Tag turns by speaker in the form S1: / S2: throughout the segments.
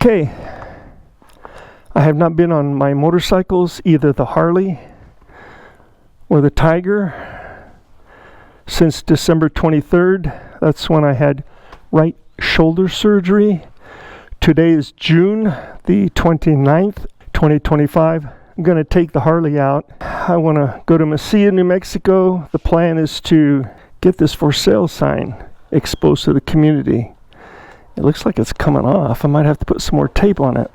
S1: Okay, I have not been on my motorcycles, either the Harley or the Tiger, since December 23rd. That's when I had right shoulder surgery. Today is June the 29th, 2025. I'm going to take the Harley out. I want to go to Mesilla, New Mexico. The plan is to get this for sale sign exposed to the community. It looks like it's coming off. I might have to put some more tape on it.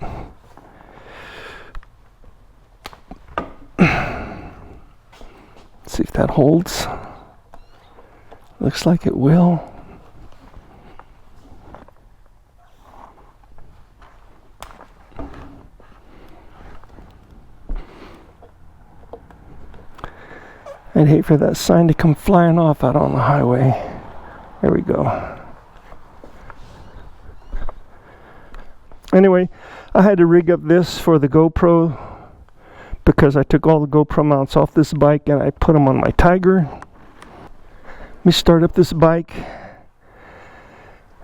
S1: See if that holds. Looks like it will. I'd hate for that sign to come flying off out on the highway. There we go. Anyway, I had to rig up this for the GoPro because I took all the GoPro mounts off this bike and I put them on my Tiger. Let me start up this bike.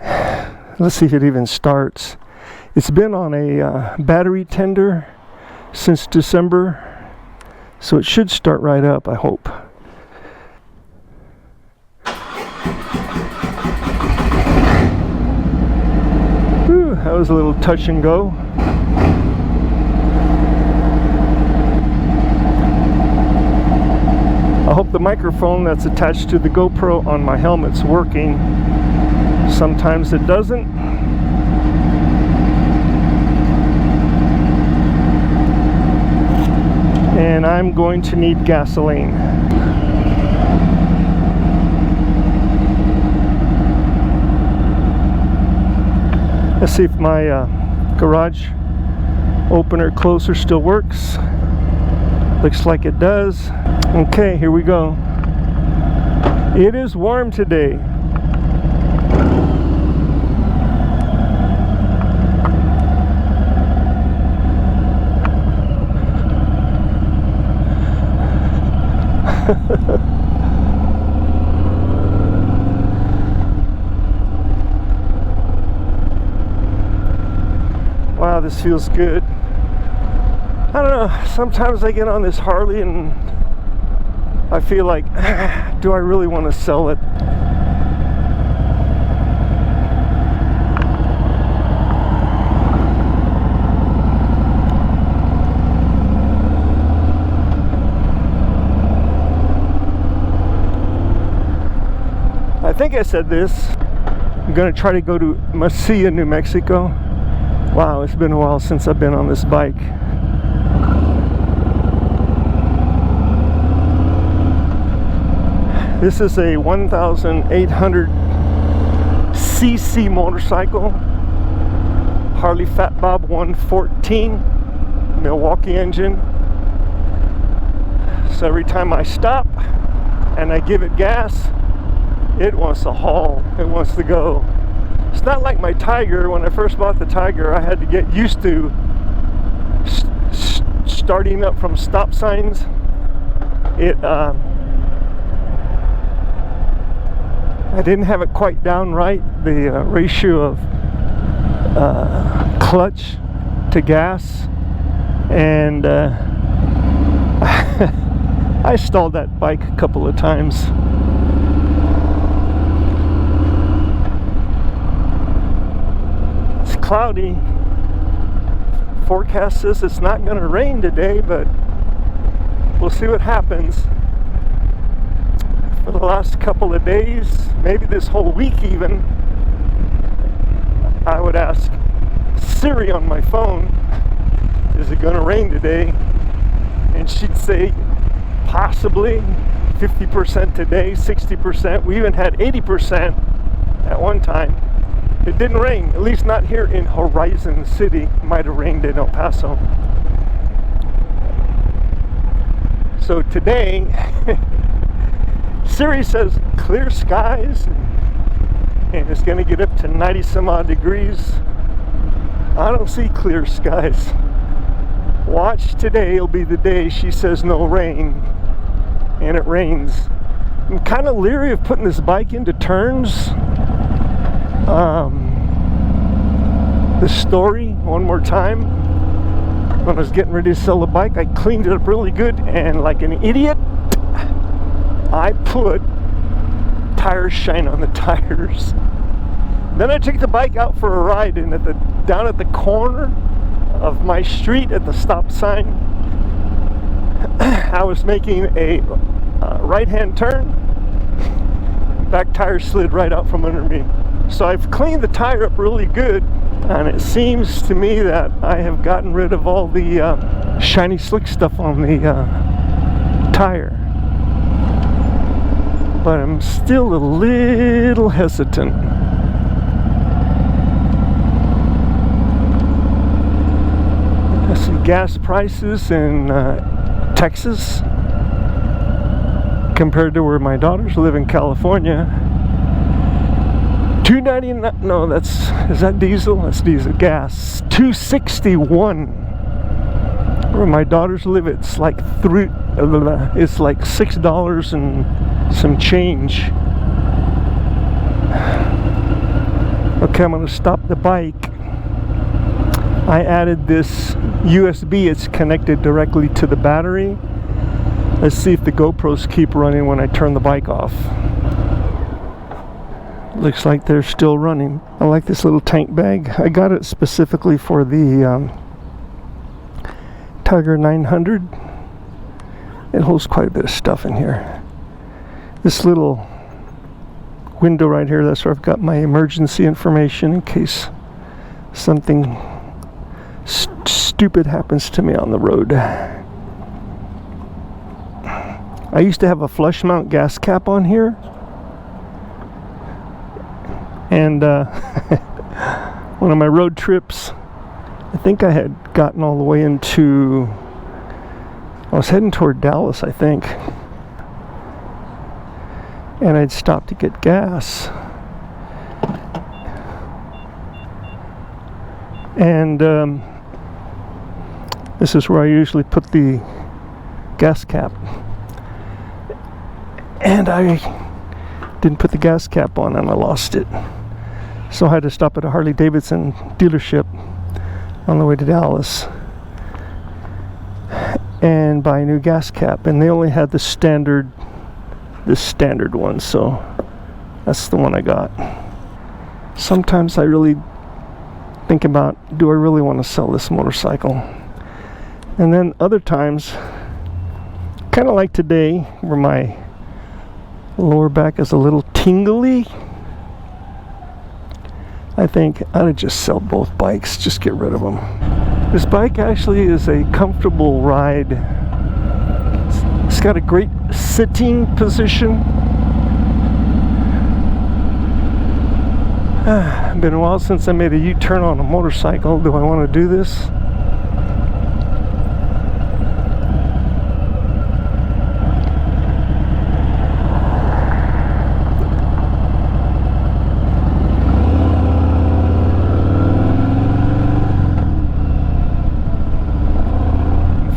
S1: Let's see if it even starts. It's been on a battery tender since December, so it should start right up, I hope. Whew, that was a little touch and go. I hope the microphone that's attached to the GoPro on my helmet's working. Sometimes it doesn't. And I'm going to need gasoline. Let's see if my garage opener closer still works. Looks like it does. Okay, here we go. It is warm today. Wow, this feels good. I don't know, sometimes I get on this Harley and I feel like, do I really want to sell it? I think I said this. I'm going to try to go to Mesilla, New Mexico. Wow, it's been a while since I've been on this bike. This is a 1,800 cc motorcycle, Harley Fat Bob 114, Milwaukee engine. So every time I stop and I give it gas, it wants to haul, it wants to go. It's not like my Tiger. When I first bought the Tiger, I had to get used to starting up from stop signs. I didn't have it quite down right, the ratio of clutch to gas, and I stalled that bike a couple of times. It's cloudy. Forecast says it's not going to rain today, but we'll see what happens. For the last couple of days, maybe this whole week even, I would ask Siri on my phone, is it going to rain today? And she'd say possibly 50% today, 60%. We even had 80% at one time. It didn't rain, at least not here in Horizon City. It might have rained in El Paso. So today Siri says clear skies and it's going to get up to 90 some odd degrees. I don't see clear skies. Watch today, will be the day she says no rain, and it rains. I'm kind of leery of putting this bike into turns. the story one more time. When I was getting ready to sell the bike, I cleaned it up really good, and like an idiot, I put tire shine on the tires. Then I took the bike out for a ride, and down at the corner of my street at the stop sign, I was making a right-hand turn. Back tire slid right out from under me. So I've cleaned the tire up really good, and it seems to me that I have gotten rid of all the shiny slick stuff on the tire. But I'm still a little hesitant. I see gas prices in Texas compared to where my daughters live in California. $2.99. No, is that diesel? That's diesel. Gas. $2.61. Where my daughters live, it's like $6 and some change. Okay, I'm gonna stop the bike. I added this USB. It's connected directly to the battery. Let's see if the GoPros keep running when I turn the bike off. Looks like they're still running. I like this little tank bag. I got it specifically for the Tiger 900. It holds quite a bit of stuff in here. This little window right here, that's where I've got my emergency information in case something stupid happens to me on the road. I used to have a flush mount gas cap on here, and one of my road trips, I think I had gotten all the way into, I was heading toward Dallas, I think, and I'd stopped to get gas, and this is where I usually put the gas cap, and I didn't put the gas cap on and I lost it. So I had to stop at a Harley Davidson dealership on the way to Dallas and buy a new gas cap, and they only had this standard one, so that's the one I got. Sometimes I really think about, do I really want to sell this motorcycle? And then other times, kind of like today, where my lower back is a little tingly, I think I'd just sell both bikes, just get rid of them. This bike actually is a comfortable ride. It's got a great sitting position. It's been a while since I made a U-turn on a motorcycle. Do I want to do this?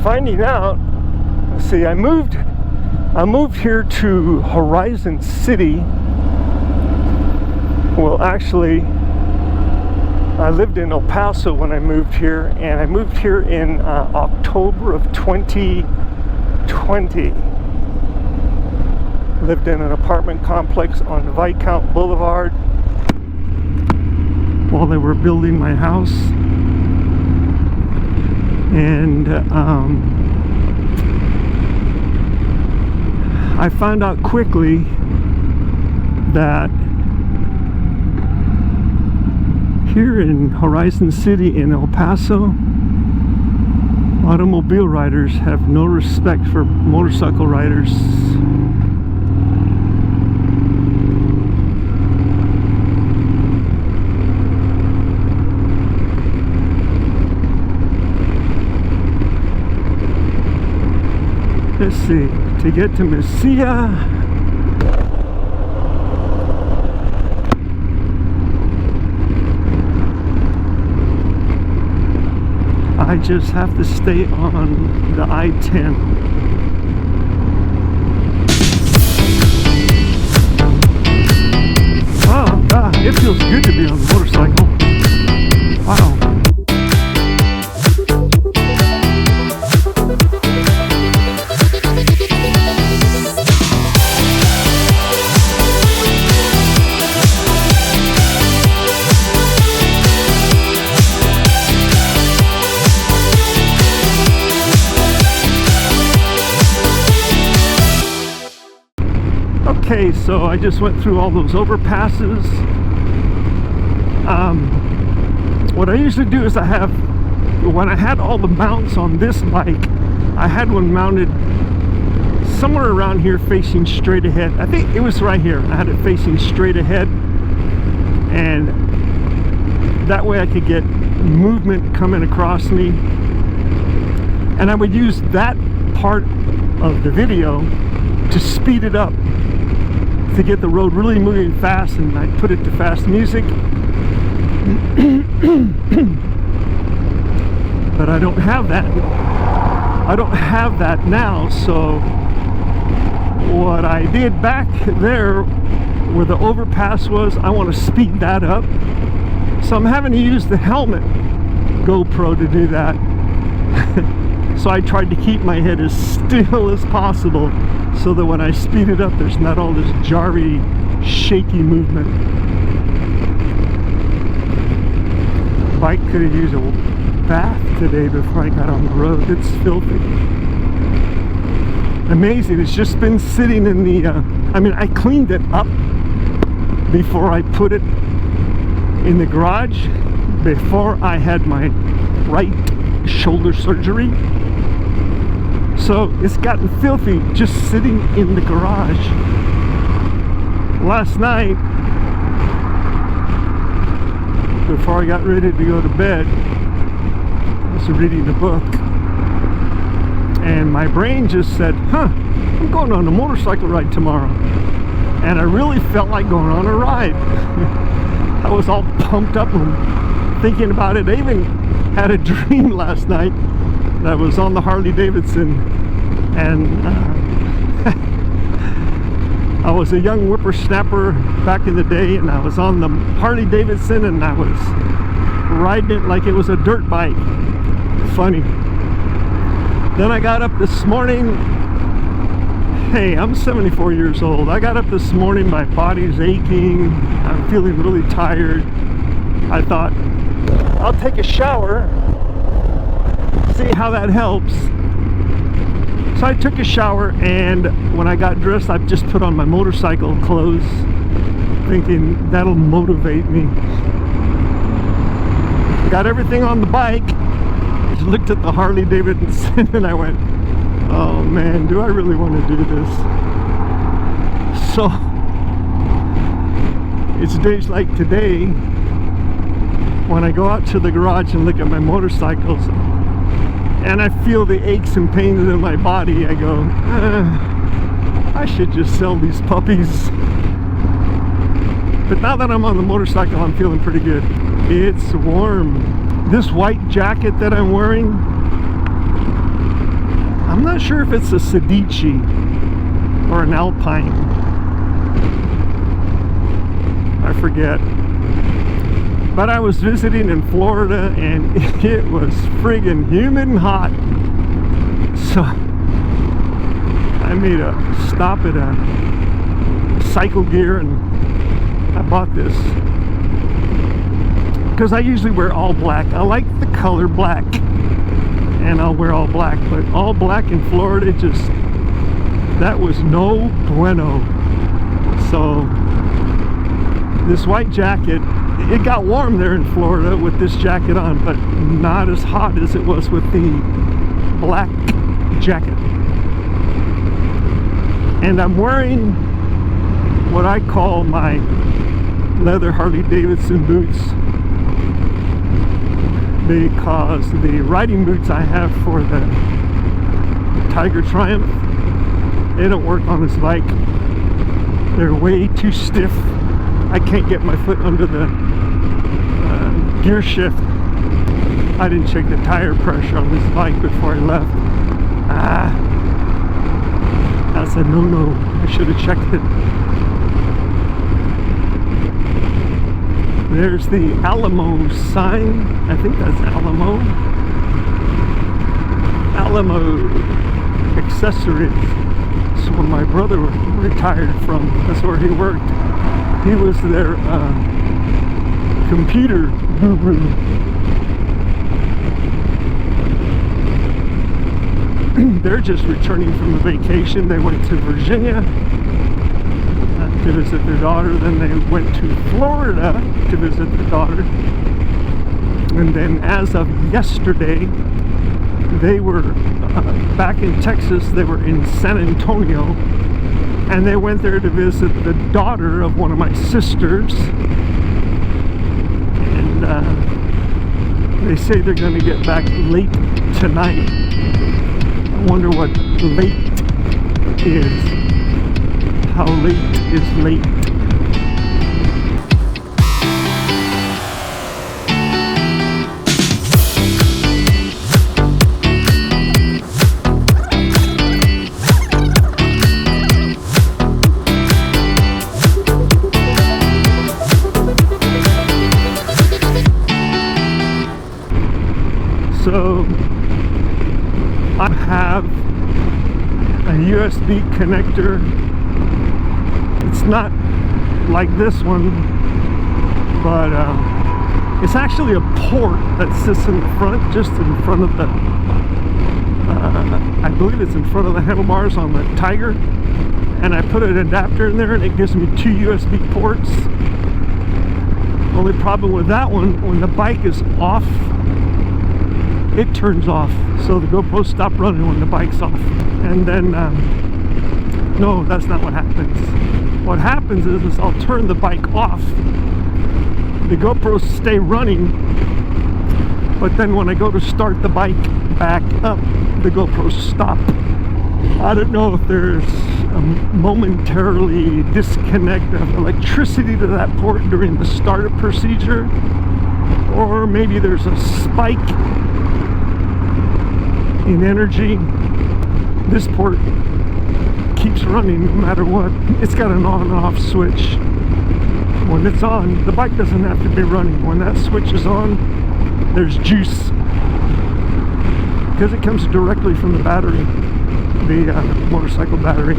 S1: Finding out, let's see, I moved here to Horizon City. Well, actually, I lived in El Paso when I moved here, and I moved here in October of 2020. Lived in an apartment complex on Viscount Boulevard while they were building my house. And I found out quickly that here in Horizon City in El Paso, automobile riders have no respect for motorcycle riders. Let's see, to get to Mesilla, I just have to stay on the I-10. Wow, it feels good to be on a motorcycle. Wow. Okay, so I just went through all those overpasses. What I usually do is when I had all the mounts on this bike, I had one mounted somewhere around here facing straight ahead. I think it was right here. I had it facing straight ahead, and that way I could get movement coming across me. And I would use that part of the video to speed it up, to get the road really moving fast, and I put it to fast music. But I don't have that. I don't have that now, so what I did back there where the overpass was, I want to speed that up. So I'm having to use the helmet GoPro to do that. So I tried to keep my head as still as possible so that when I speed it up, there's not all this jarry, shaky movement. Bike could have used a bath today before I got on the road. It's filthy. Amazing. It's just been sitting in the I mean, I cleaned it up before I put it in the garage, before I had my right shoulder surgery. So it's gotten filthy just sitting in the garage. Last night, before I got ready to go to bed, I was reading a book, and my brain just said, I'm going on a motorcycle ride tomorrow. And I really felt like going on a ride. I was all pumped up and thinking about it. I even had a dream last night that I was on the Harley Davidson, and I was a young whippersnapper back in the day, and I was on the Harley Davidson, and I was riding it like it was a dirt bike. Funny. Then I got up this morning. Hey, I'm 74 years old. I got up this morning, my body's aching, I'm feeling really tired. I thought, I'll take a shower, see how that helps. So I took a shower, and when I got dressed, I just put on my motorcycle clothes, thinking that'll motivate me. Got everything on the bike, looked at the Harley Davidson, and I went, oh man, do I really want to do this? So it's days like today when I go out to the garage and look at my motorcycles and I feel the aches and pains in my body. I go, I should just sell these puppies. But now that I'm on the motorcycle, I'm feeling pretty good. It's warm. This white jacket that I'm wearing, I'm not sure if it's a Sedici or an Alpine. I forget. But I was visiting in Florida, and it was friggin' humid and hot. So I made a stop at a Cycle Gear, and I bought this because I usually wear all black. I like the color black, and I'll wear all black, but all black in Florida, that was no bueno. So this white jacket, it got warm there in Florida with this jacket on, but not as hot as it was with the black jacket. And I'm wearing what I call my leather Harley Davidson boots, because the riding boots I have for the Tiger Triumph, they don't work on this bike. They're way too stiff. I can't get my foot under the gear shift. I didn't check the tire pressure on this bike before I left. That's a no-no. I should have checked it. There's the Alamo sign. I think that's Alamo. Alamo Accessories. That's where my brother retired from. That's where he worked. He was their computer guru. They're just returning from a vacation. They went to Virginia. to visit their daughter. Then they went to Florida to visit their daughter. And then as of yesterday, they were back in Texas. They were in San Antonio, and they went there to visit the daughter of one of my sisters. And they say they're going to get back late tonight. I wonder what late is. How late is late? So I have a USB connector. It's not like this one, but it's actually a port that sits in the front, just in front of the I believe it's in front of the handlebars on the Tiger, and I put an adapter in there and it gives me 2 USB ports. Only problem with that one, when the bike is off, it turns off, so the GoPro stopped running when the bike's off. And then no, that's not what happens. What happens is I'll turn the bike off, the GoPros stay running, but then when I go to start the bike back up, the GoPros stop. I don't know if there's a momentarily disconnect of electricity to that port during the startup procedure, or maybe there's a spike in energy. This port keeps running no matter what. It's got an on and off switch. When it's on, the bike doesn't have to be running. When that switch is on, there's juice, because it comes directly from the battery, the motorcycle battery.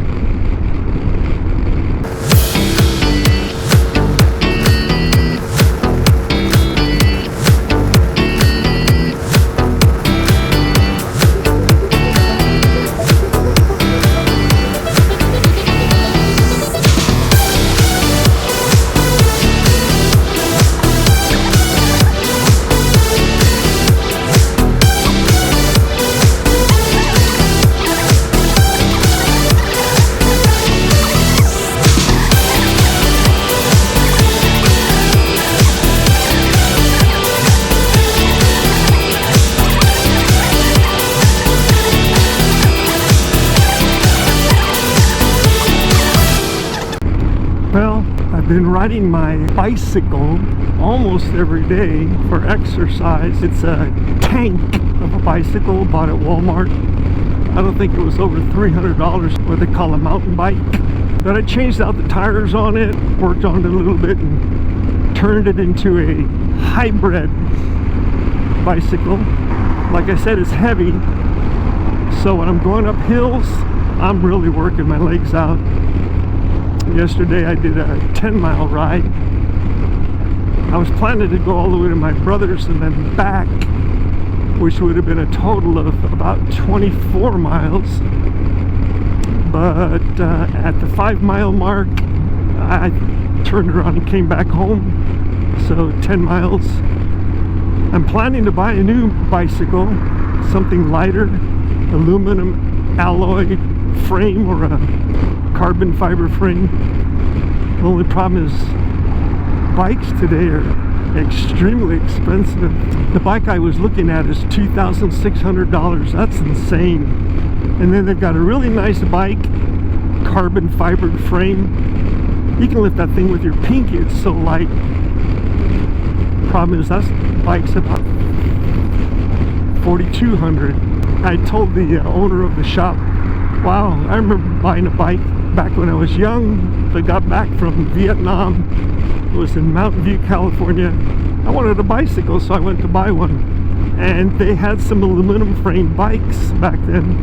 S1: Well, I've been riding my bicycle almost every day for exercise. It's a tank of a bicycle bought at Walmart. I don't think it was over $300, what they call a mountain bike. But I changed out the tires on it, worked on it a little bit, and turned it into a hybrid bicycle. Like I said, it's heavy, so when I'm going up hills, I'm really working my legs out. Yesterday I did a 10-mile ride. I was planning to go all the way to my brother's and then back, which would have been a total of about 24 miles. But at the 5-mile mark, I turned around and came back home. So 10 miles. I'm planning to buy a new bicycle, something lighter, aluminum alloy frame or a carbon fiber frame. The only problem is bikes today are extremely expensive. The bike I was looking at is $2,600. That's insane. And then they've got a really nice bike, carbon fibered frame. You can lift that thing with your pinky, it's so light. Problem is that bike's about $4,200. I told the owner of the shop, wow, I remember buying a bike back when I was young. I got back from Vietnam. It was in Mountain View, California. I wanted a bicycle, so I went to buy one. And they had some aluminum frame bikes back then.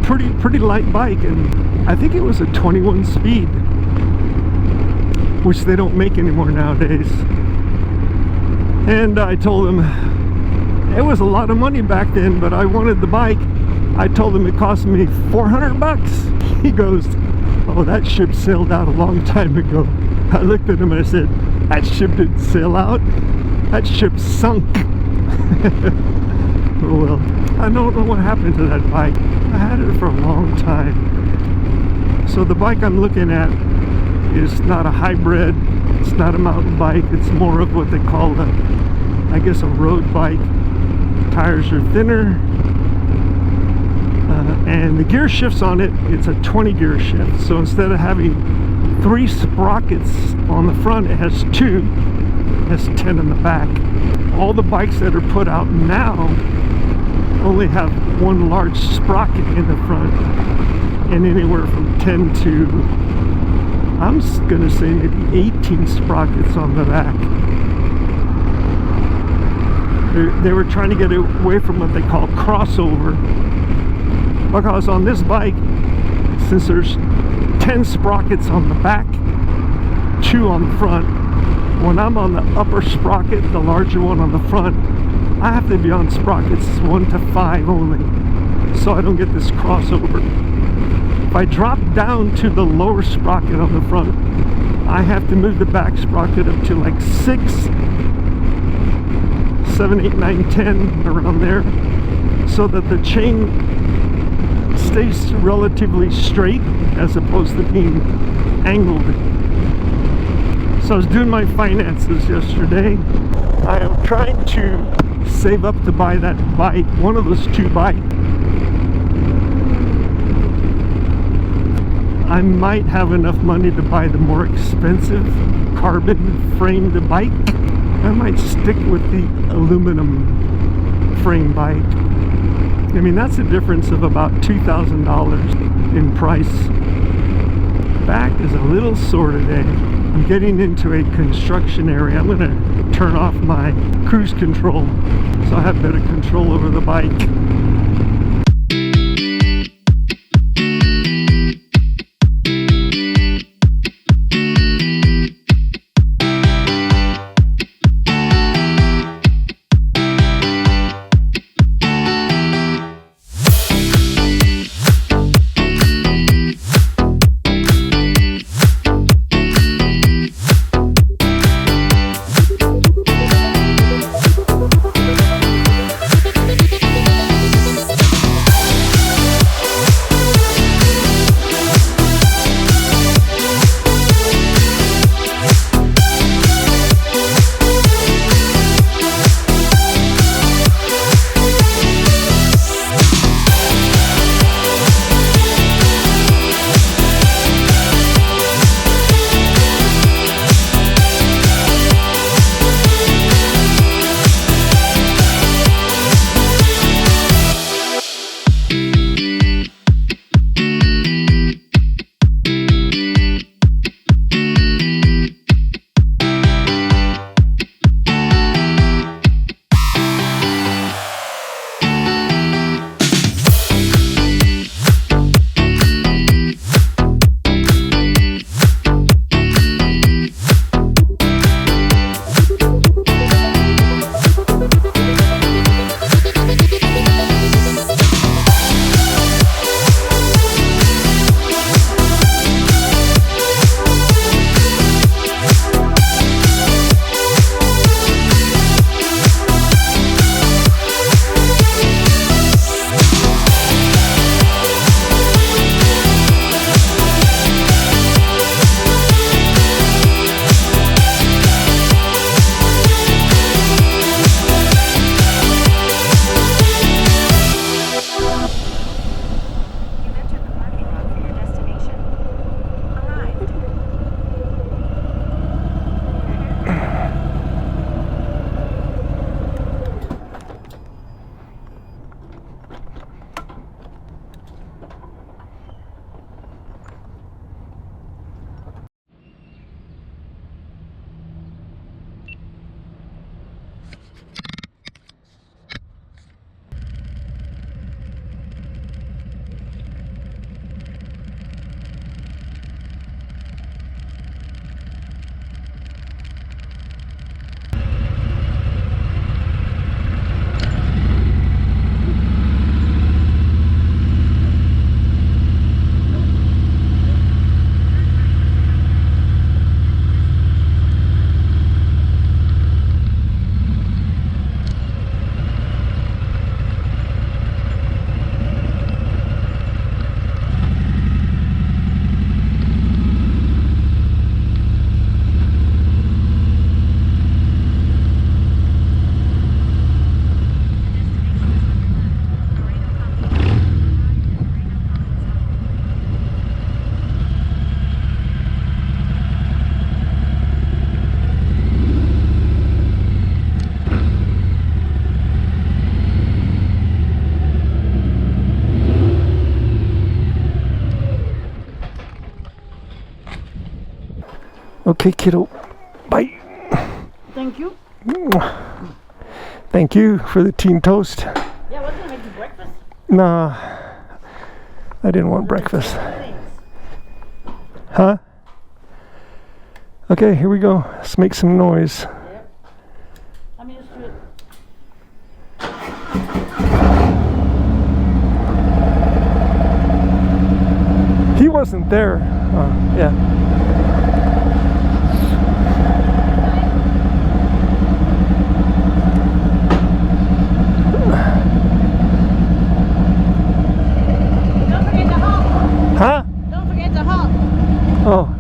S1: Pretty light bike, and I think it was a 21 speed, which they don't make anymore nowadays. And I told him it was a lot of money back then, but I wanted the bike. I told him it cost me $400. He goes, Oh, that ship sailed out a long time ago. I looked at him and I said, that ship didn't sail out. That ship sunk. Oh well, I don't know what happened to that bike. I had it for a long time. So the bike I'm looking at is not a hybrid. It's not a mountain bike. It's more of what they call I guess a road bike. Tires are thinner. And the gear shifts on it, it's a 20 gear shift. So instead of having 3 sprockets on the front, it has 2. It has 10 in the back. All the bikes that are put out now only have 1 large sprocket in the front, and anywhere from 10 to, I'm gonna say maybe 18 sprockets on the back. They were trying to get away from what they call crossover, because on this bike, since there's 10 sprockets on the back, 2 on the front, when I'm on the upper sprocket, the larger one on the front, I have to be on sprockets 1 to 5 only, so I don't get this crossover. If I drop down to the lower sprocket on the front, I have to move the back sprocket up to like 6, 7, 8, 9, 10, around there, so that the chain stays relatively straight as opposed to being angled. So I was doing my finances yesterday. I am trying to save up to buy that bike, one of those 2 bikes. I might have enough money to buy the more expensive carbon framed bike. I might stick with the aluminum frame bike. I mean, that's a difference of about $2,000 in price. Back is a little sore today. I'm getting into a construction area. I'm going to turn off my cruise control so I have better control over the bike. Okay, kiddo. Bye.
S2: Thank you.
S1: Thank you for the teen toast.
S2: Yeah, I was gonna make you breakfast.
S1: Nah, I didn't want breakfast. Huh? Okay, here we go. Let's make some noise.
S2: Yep. I'm used to it.
S1: He wasn't there. Yeah.
S2: Don't forget to honk.
S1: Huh?
S2: Don't forget to honk.
S1: Oh.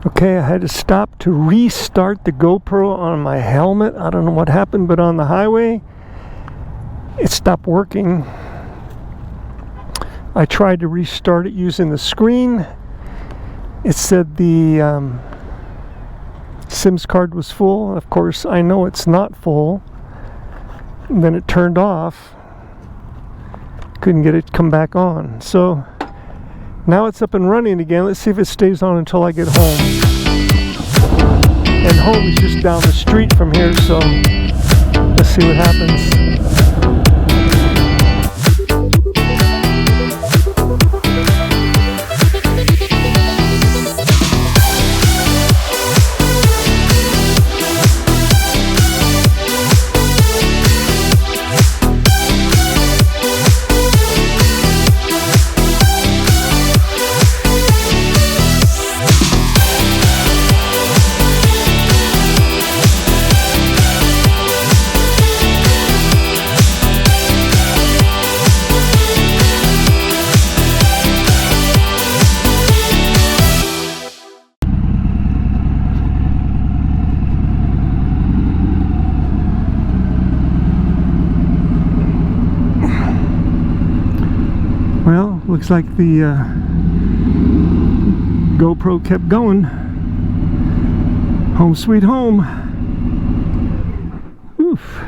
S1: Okay, I had to stop to restart the GoPro on my helmet. I don't know what happened, but on the highway, it stopped working. I tried to restart it using the screen. It said the SIMS card was full. Of course, I know it's not full. And then it turned off. Couldn't get it to come back on. So now it's up and running again. Let's see if it stays on until I get home. And home is just down the street from here, so let's see what happens. Well, looks like the GoPro kept going. Home sweet home. Oof.